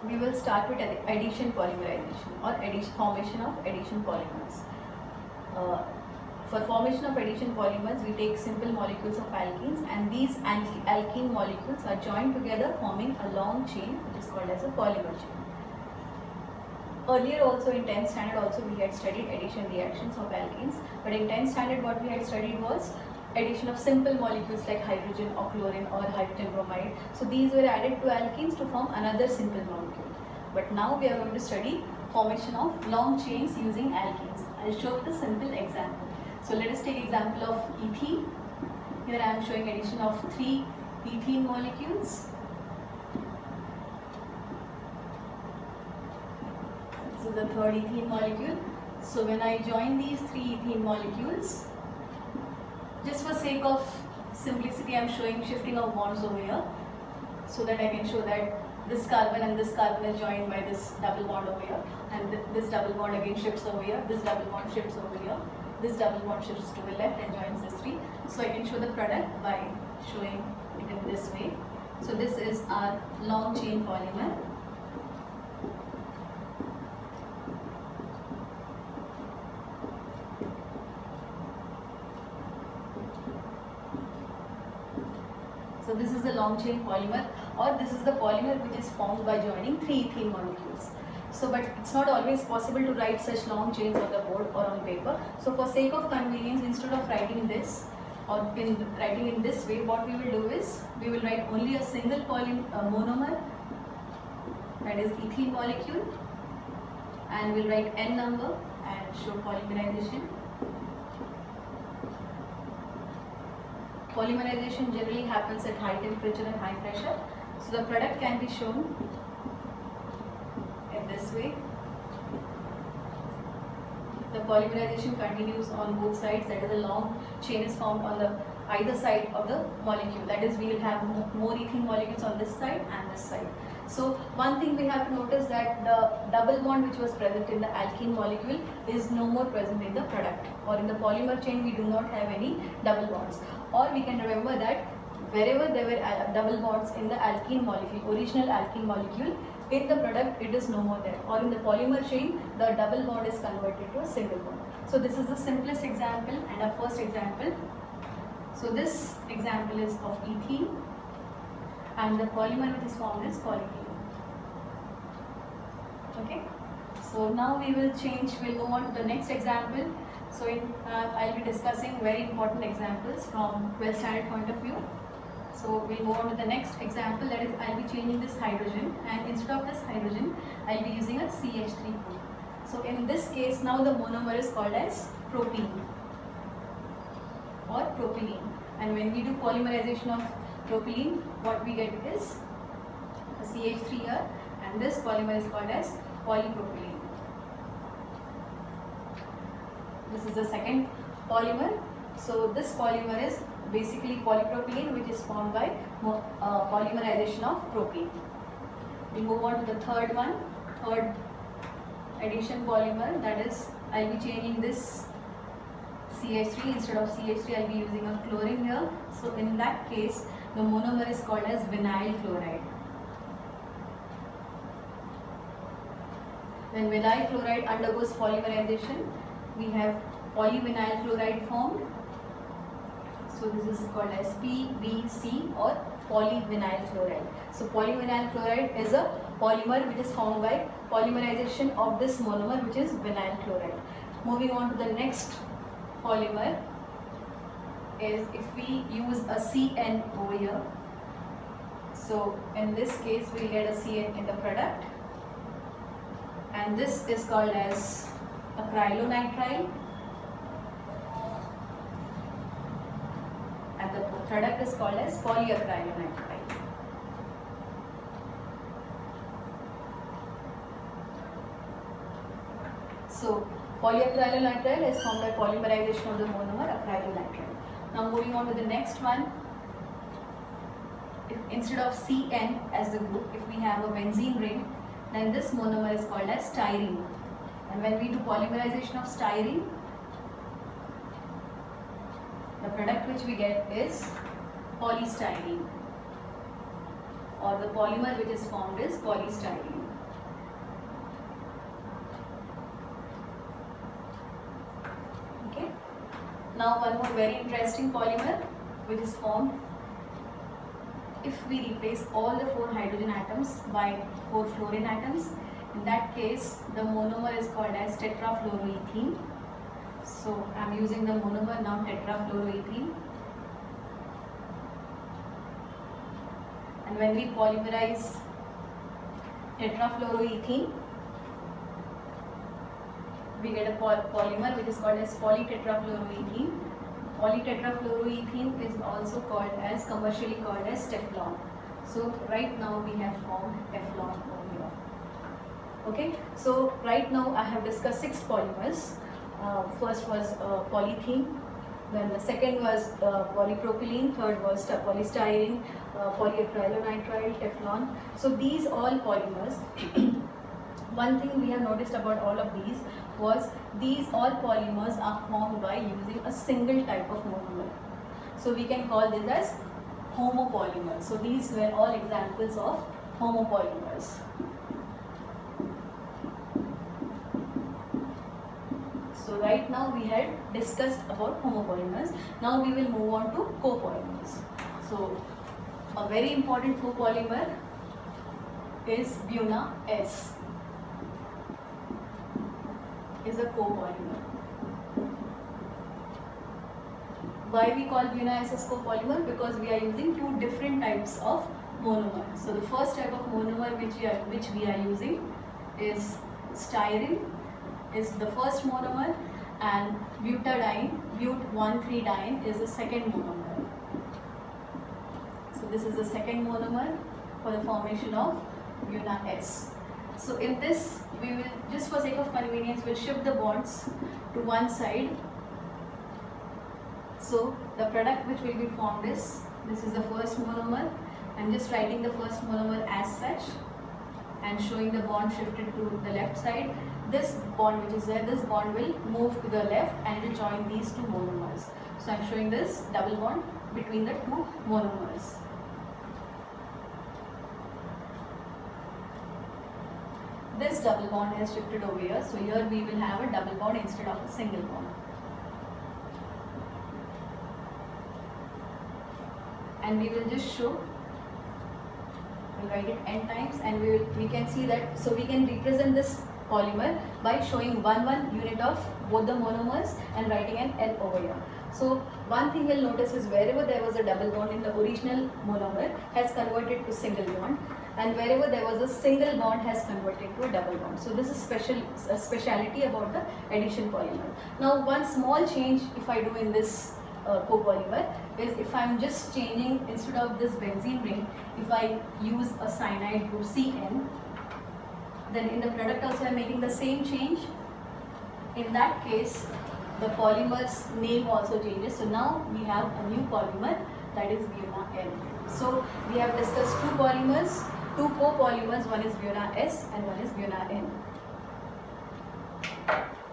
we will start with addition polymerization or formation of addition polymers. For formation of addition polymers, we take simple molecules of alkenes, and these alkene molecules are joined together forming a long chain which is called as a polymer chain. Earlier also in 10th standard also we had studied addition reactions of alkenes, but in 10th standard what we had studied was addition of simple molecules like hydrogen or chlorine or hydrogen bromide. So these were added to alkenes to form another simple molecule. But now we are going to study formation of long chains using alkenes. I'll show you the simple example. So let us take example of ethene. Here I am showing addition of 3 ethene molecules. This is the third ethene molecule. So when I join these 3 ethene molecules, just for sake of simplicity, I am showing shifting of bonds over here, so that I can show that this carbon and this carbon is joined by this double bond over here, and this double bond again shifts over here, this double bond shifts over here, this double bond shifts to the left and joins this 3. So I can show the product by showing it in this way. So this is our long chain polymer. So this is the long chain polymer, or this is the polymer which is formed by joining 3 ethene molecules. So but it's not always possible to write such long chains on the board or on paper. So for sake of convenience, instead of writing this or writing in this way, what we will do is we will write only a single monomer, that is ethene molecule, and we'll write N number and show polymerization. Polymerization generally happens at high temperature and high pressure. So the product can be shown in this way. The polymerization continues on both sides, that is a long chain is formed on the either side of the molecule. That is, we will have more ethene molecules on this side and this side. So one thing we have to notice that the double bond which was present in the alkene molecule is no more present in the product, or in the polymer chain we do not have any double bonds. Or we can remember that wherever there were double bonds in the alkene molecule, original alkene molecule, in the product it is no more there, or in the polymer chain the double bond is converted to a single bond. So this is the simplest example and our first example. So this example is of ethene, and the polymer which is formed is polyethylene. Okay, so now we will move on to the next example. So I'll be discussing very important examples from 12th standard point of view. So we'll move on to the next example, that is I'll be changing this hydrogen, and instead of this hydrogen I'll be using a CH3 group. So in this case now the monomer is called as propene or propylene, and when we do polymerization of propylene, what we get is a CH3 here, and this polymer is called as polypropylene. This is the second polymer. So this polymer is basically polypropylene, which is formed by polymerization of propene. We move on to the third addition polymer, that is I'll be changing this CH3, instead of CH3 I'll be using a chlorine here. So in that case the monomer is called as vinyl chloride. When vinyl chloride undergoes polymerization, we have polyvinyl chloride formed. So this is called as PVC or polyvinyl chloride. So polyvinyl chloride is a polymer which is formed by polymerization of this monomer, which is vinyl chloride. Moving on to the next polymer is if we use a CN over here. So in this case we get a CN in the product, and this is called as acrylonitrile, and the product is called as polyacrylonitrile. So polyacrylonitrile is formed by polymerization of the monomer acrylonitrile. Now moving on to the next one, instead of CN as the group, if we have a benzene ring, then this monomer is called as styrene. And when we do polymerization of styrene, the product which we get is polystyrene, or the polymer which is formed is polystyrene. Now one more very interesting polymer which is formed if we replace all the 4 hydrogen atoms by 4 fluorine atoms. In that case, the monomer is called as tetrafluoroethene. So I am using the monomer now, tetrafluoroethene. And when we polymerize tetrafluoroethene, we get a polymer which is called as polytetrafluoroethene. Polytetrafluoroethene is also called as, commercially called as Teflon. So right now we have formed Teflon over here. Okay, so right now I have discussed 6 polymers. First was polythene, then the second was polypropylene, third was polystyrene, polyacrylonitrile, Teflon. So these all polymers, one thing we have noticed about all of these was these all polymers are formed by using a single type of monomer. So we can call this as homopolymers. So these were all examples of homopolymers. So right now we had discussed about homopolymers. Now we will move on to copolymers. So a very important copolymer is Buna-S. Is a copolymer. Why we call Buna-S as copolymer? Because we are using 2 different types of monomer. So the first type of monomer which we are using is styrene, is the first monomer, and butadiene, but-1,3-diene, is the second monomer. So this is the second monomer for the formation of Buna-S. So in this, we will, just for sake of convenience, we'll shift the bonds to one side. So the product which will be formed is, this is the first monomer. I'm just writing the first monomer as such and showing the bond shifted to the left side. This bond which is there, this bond will move to the left and it will join these 2 monomers. So I'm showing this double bond between the 2 monomers. This double bond has shifted over here, so here we will have a double bond instead of a single bond. And we will just show, we'll write it n times, and we can see that, so we can represent this polymer by showing 1 unit of both the monomers and writing an L over here. So one thing you'll notice is wherever there was a double bond in the original monomer has converted to single bond, and wherever there was a single bond has converted to a double bond. So this is a speciality about the addition polymer. Now one small change if I do in this copolymer is if I'm just changing, instead of this benzene ring, if I use a cyanide group CN, then in the product also I'm making the same change. In that case, the polymer's name also changes. So now we have a new polymer, that is Buna-N. So we have discussed 2 polymers, 2 copolymers, one is Buna-S and one is Buna-N.